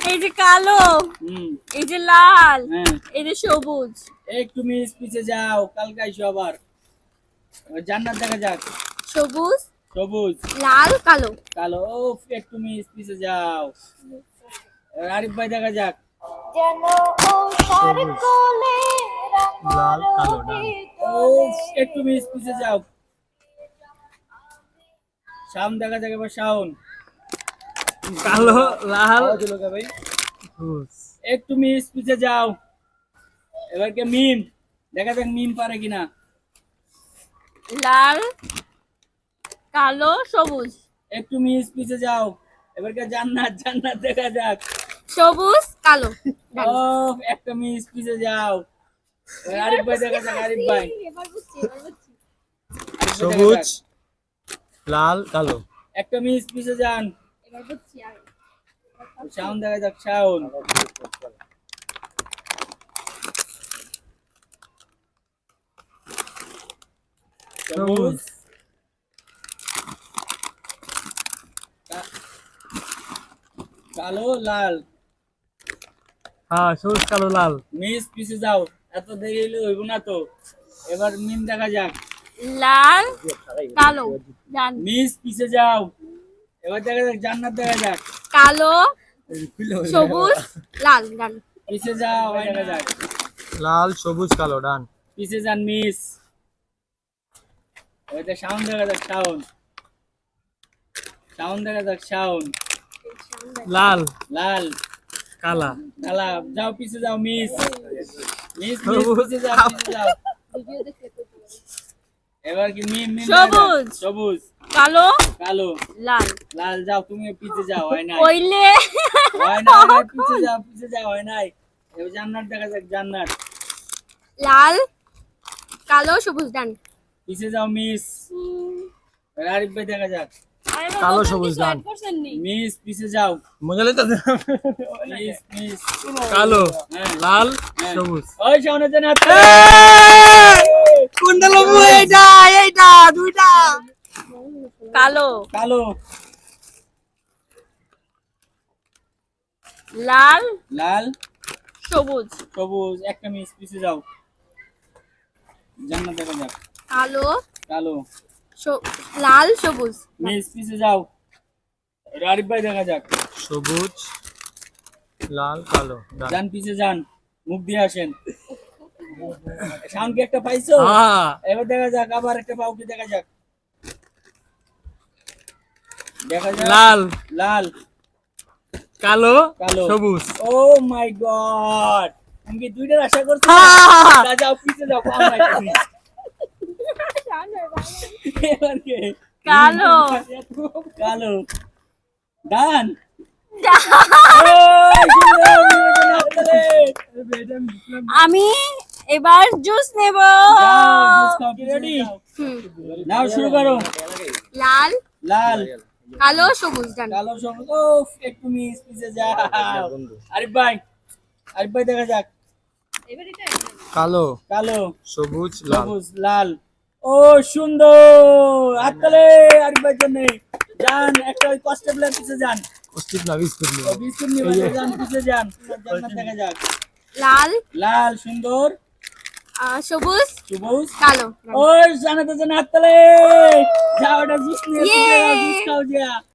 এই যে কালো, এই যে লাল, এই যে সবুজ। একটু মিস পিছে যাও, কালকে আইসো আবার। জান্নাত দেখা যাক। সবুজ, সবুজ, লাল, কালো। কালো। ও একটু মিস পিছে যাও। আরিফ ভাই দেখা যাক। লাল কালো ডান। ও একটু মিস পিছে যাও। শাওন দেখা যাক এবার শাওন। কালো লাল ভাই সবুজ। একটু মিস পিছে যাও। এবার কে মিম দেখা যাক মিম পারে কিনা। লাল, কালো, সবুজ। একটু মিস পিছে যাও। এবার কে জান্নাত, জান্নাত দেখা যাক। সবুজ, কালো। ও একটা মিস পিছে যাও। এবার আরিফ ভাই দেখা যাক, আরিফ ভাই। সবুজ লাল কালো। একটা মিস পিছে যান। শাওন দেখা যাক, শাওন। সবুজ, কালো, লাল। হ্যাঁ সবুজ কালো লাল। মিস পিছে যাও, এত দেরি হইলে হইব না তো। এবার মিম দেখা যাক। লাল, কালো, ডান। মিস পিছে যাও। এবার দেখা যাক জান্নাত দেখা যাক। কালো, সবুজ, লাল, ডান। পিছে যাও, দেখা যাক। লাল সবুজ কালো ডান। পিছে যান মিস। এবার শাওন দেখা যাক, শাওন। শাওন দেখা যাক, শাওন। লাল লাল, কালা। কালা। যাও পিছে যাও মিস। মিস সবুজ, পিছে যাও, পিছে যাও। এবার কি মিম, মিম সবুজ। দেখা যাক। সবুজ, কালো, কালো, লাল। লাল। যাও তুমি পিছে যাও, হয় নাই। কইলে হয় নাই, হয় নাই, পিছে যাও, পিছে যাও, হয় নাই। এবার জান্নাত দেখা যাক, জান্নাত। লাল, কালো, সবুজ, ডান। পিছে যাও মিস। এবার আরিফ ভাই দেখা যাক। কালো সবুজ ডান। মিস পিছে যাও। মজা লইতে মিস, মিস। কালো হ্যাঁ, লাল হ্যাঁ। সবুজ। ওই শাওনের জন্য হাত কোনটা লবু এইটা এইটা দুইটা। কালো, কালো, লাল, লাল, সবুজ। সবুজ। একটা মিস পিছে যাও। জান্নাত দেখা যাক। কালো, কালো, লাল, সবুজ। মিস পিছে যাও। আরিফ ভাই দেখা যাক। সবুজ লাল কালো ডান। যান পিছে যান, মুখ দিয়ে আসেন। শাওন কি একটা পাইছো? হ্যাঁ এবার দেখা যাক, আবার একটা পাও কি দেখা যাক। দেখা যাক। লাল লাল, কালো কালো, সবুজ। ও মাই গড, তুমি কি দুইটার আশা করছো? হ্যাঁ। যা, যাও পিছে যাও, পাও নাই তুমি। এবার কে? কালো, কালো, ডান। আমি এবার জুস নেব। নাও শুরু করো। লাল, লাল, কালো, সবুজ, ডান। কালো, সবুজ। ও একটু মিস পিছে যাও। আরিফ ভাই, আরিফ ভাই দেখা যাক। কালো কালো, সবুজ লাল। সবুজ, লাল। ও সুন্দর, হাততালি আরিফ ভাইয়ের জন্য। যান একটা ওই কনস্টেবলের পিছে যান। অস্তিত্ব না বিস্কুট নিয়ে। ও বিস্কুট নিয়ে যান, পিছে যান। জান্নাত দেখা যাক। লাল, লাল, সুন্দর, সবুজ, সবুজ, কালো। ওই জানাতে জানা হাততালি। যাও এটা জুস নিয়ে ইয়ে। পিছে যাও, জুস খাও যা।